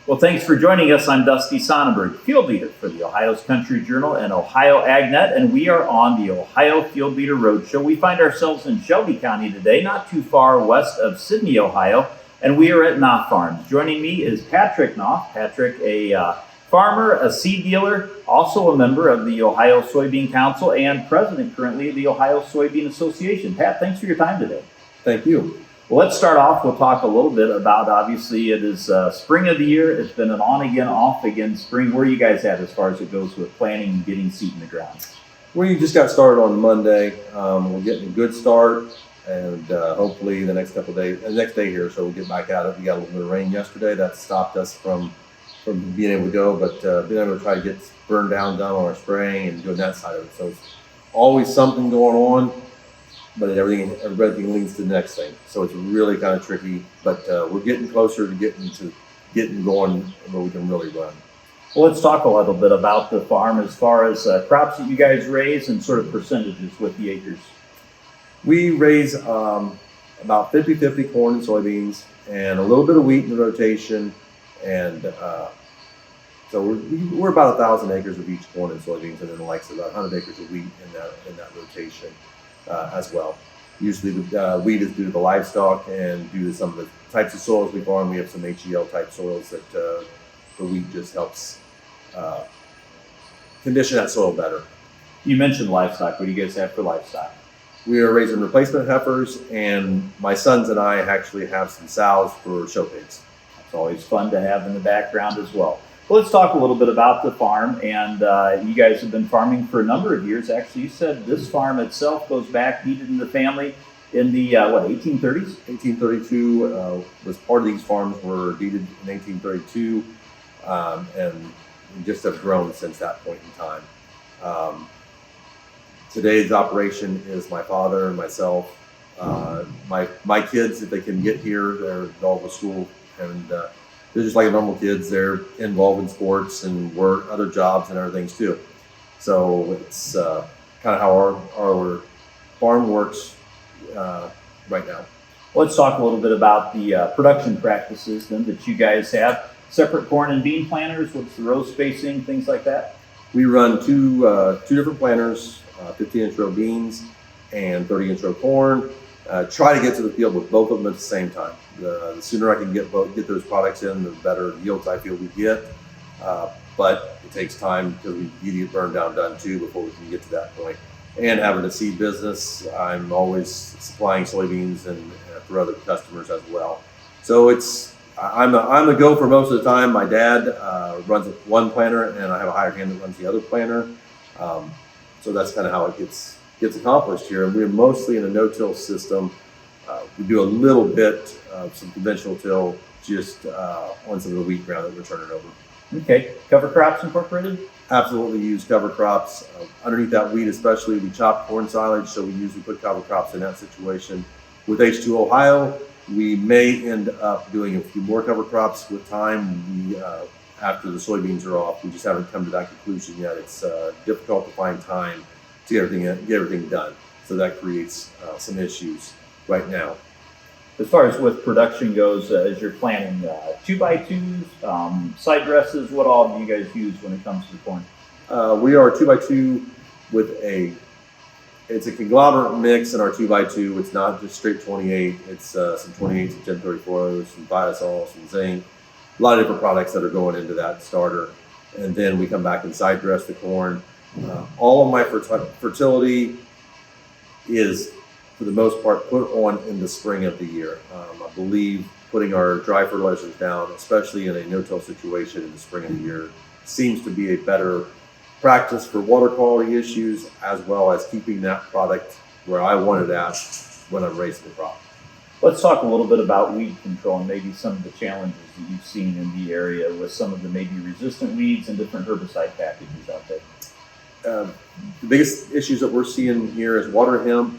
Well, thanks for joining us. I'm Dusty Sonnenberg, field leader for the Ohio's Country Journal and Ohio AgNet, and we are on the Ohio Field Leader Roadshow. We find ourselves in Shelby County today, not too far west of Sidney, Ohio, and we are at Knouff Farms. Joining me is Patrick Knouff. Patrick, a farmer, a seed dealer, also a member of the Ohio Soybean Council and president currently of the Ohio Soybean Association. Pat, thanks for your time today. Thank you. Well, let's start off. We'll talk a little bit about, obviously, it is spring of the year. It's been an on-again, off-again spring. Where are you guys at as far as it goes with planting and getting seed in the ground? We just got started on Monday. We're getting a good start, and hopefully the next couple of days, the next day here, so we'll get back at it. We got a little bit of rain yesterday. That stopped us from being able to go, but being able to try to get burn down done on our spraying and doing that side of it. So it's always something going on. But everything leads to the next thing. So it's really kind of tricky, but we're getting closer to getting going where we can really run. Well, let's talk a little bit about the farm as far as crops that you guys raise and sort of percentages with the acres. We raise about 50-50 corn and soybeans and a little bit of wheat in the rotation. And so we're about 1,000 acres of each corn and soybeans, and then like about 100 acres of wheat in that rotation. As well. Usually the wheat is due to the livestock and due to some of the types of soils we farm. We have some HEL type soils that the wheat just helps condition that soil better. You mentioned livestock. What do you guys have for livestock? We are raising replacement heifers, and my sons and I actually have some sows for show pigs. It's always fun to have in the background as well. Well, let's talk a little bit about the farm, and you guys have been farming for a number of years. Actually, you said this farm itself goes back, deeded in the family in the, 1830s? 1832 was part of these farms were deeded in 1832, and we just have grown since that point in time. Today's operation is my father and myself. My kids, if they can get here, they're all with school, and they're just like normal kids. They're involved in sports and work, other jobs and other things too. So it's kind of how our farm works right now. Let's talk a little bit about the production practices then that you guys have. Separate corn and bean planters. What's the row spacing, things like that? We run two different planters, 15-inch row beans and 30-inch row corn. Try to get to the field with both of them at the same time. The sooner I can get those products in, the better yields I feel we get. But it takes time because we need to get burned down done too before we can get to that point. And having a seed business, I'm always supplying soybeans and for other customers as well. So I'm a go for most of the time. My dad runs one planter, and I have a hired hand that runs the other planter. So that's kind of how it gets accomplished here. And we're mostly in a no-till system. We do a little bit of some conventional till just on some of the wheat ground that we're turning over. Okay. Cover crops incorporated? Absolutely use cover crops. Underneath that wheat especially, we chop corn silage, so we usually put cover crops in that situation. With H2 Ohio, we may end up doing a few more cover crops with time. After the soybeans are off, we just haven't come to that conclusion yet. It's difficult to find time to get everything done. So that creates some issues right now. As far as with production goes, as you're planting 2x2s, side dressses, what all do you guys use when it comes to the corn? We are 2x2 with it's a conglomerate mix in our 2x2. It's not just straight 28. It's some 28s, some 1034s, some thiazole, some zinc, a lot of different products that are going into that starter. And then we come back and side dress the corn. All of my fertility is, for the most part, put on in the spring of the year. I believe putting our dry fertilizers down, especially in a no-till situation in the spring of the year, seems to be a better practice for water quality issues, as well as keeping that product where I want it at when I'm raising the crop. Let's talk a little bit about weed control and maybe some of the challenges that you've seen in the area with some of the maybe resistant weeds and different herbicide packages out there. The biggest issues that we're seeing here is water hemp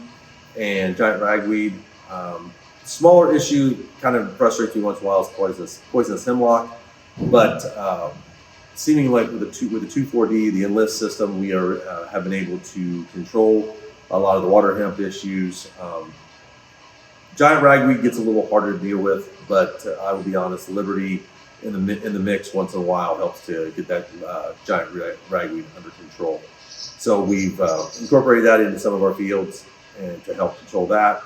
and giant ragweed. Smaller issue, kind of frustrates me once in a while, is poisonous hemlock. But seemingly like with the 2,4-D, the Enlist system, we have been able to control a lot of the water hemp issues. Giant ragweed gets a little harder to deal with, but I will be honest, Liberty in the mix once in a while helps to get that giant ragweed under control. So we've incorporated that into some of our fields and to help control that.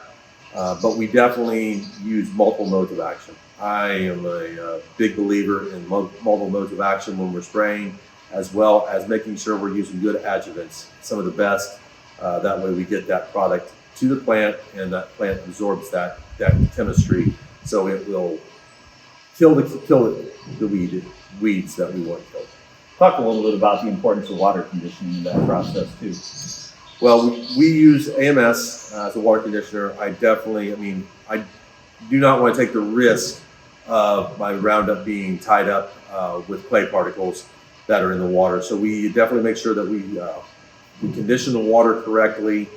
But we definitely use multiple modes of action. I am a big believer in multiple modes of action when we're spraying, as well as making sure we're using good adjuvants, some of the best. That way we get that product to the plant and that plant absorbs that chemistry, so it will kill the weeds that we want killed. Talk a little bit about the importance of water conditioning in that process too. Well, we use AMS as a water conditioner. I do not want to take the risk of my Roundup being tied up with clay particles that are in the water. So we definitely make sure that we condition the water correctly.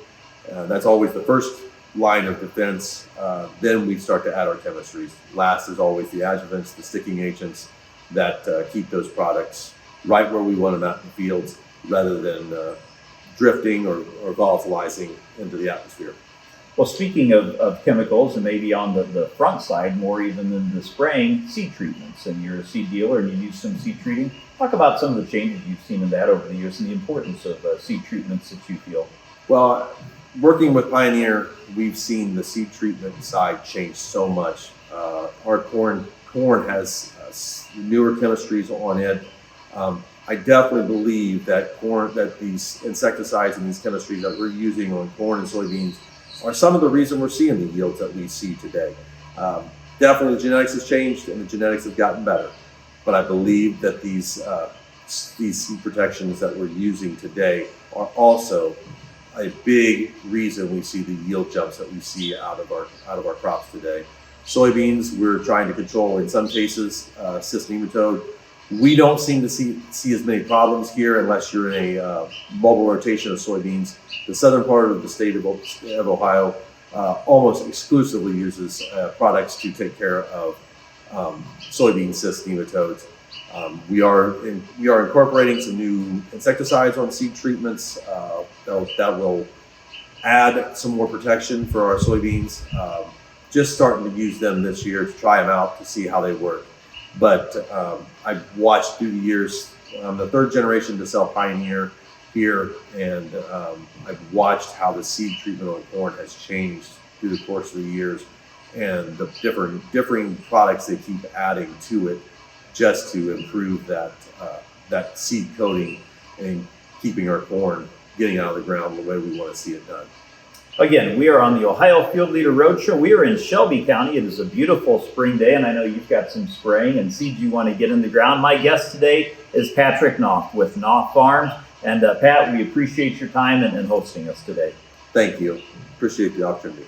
That's always the first line of defense. Then we start to add our chemistries. Last is always the adjuvants, the sticking agents that keep those products right where we want them out in the fields, rather than drifting or volatilizing into the atmosphere. Well, speaking of chemicals, and maybe on the front side, more even than the spraying, seed treatments. And you're a seed dealer and you use some seed treating. Talk about some of the changes you've seen in that over the years and the importance of seed treatments that you feel. Well, working with Pioneer, we've seen the seed treatment side change so much. Our corn has newer chemistries on it. I definitely believe that these insecticides and these chemistries that we're using on corn and soybeans are some of the reason we're seeing the yields that we see today. Definitely the genetics has changed and the genetics have gotten better, but I believe that these seed protections that we're using today are also a big reason we see the yield jumps that we see out of our crops today. Soybeans, we're trying to control in some cases cyst nematode. We don't seem to see as many problems here unless you're in a mobile rotation of soybeans. The southern part of the state of Ohio almost exclusively uses products to take care of soybean cyst nematodes. We are incorporating some new insecticides on seed treatments that will add some more protection for our soybeans. Just starting to use them this year to try them out to see how they work. But I've watched through the years. I'm the third generation to sell Pioneer here, and I've watched how the seed treatment on corn has changed through the course of the years, and the differing products they keep adding to it just to improve that seed coating and keeping our corn getting out of the ground the way we want to see it done. Again, we are on the Ohio Field Leader Roadshow. We are in Shelby County. It is a beautiful spring day, and I know you've got some spraying and seeds you want to get in the ground. My guest today is Patrick Knouff with Knouff Farms. And Pat, we appreciate your time and hosting us today. Thank you. Appreciate the opportunity.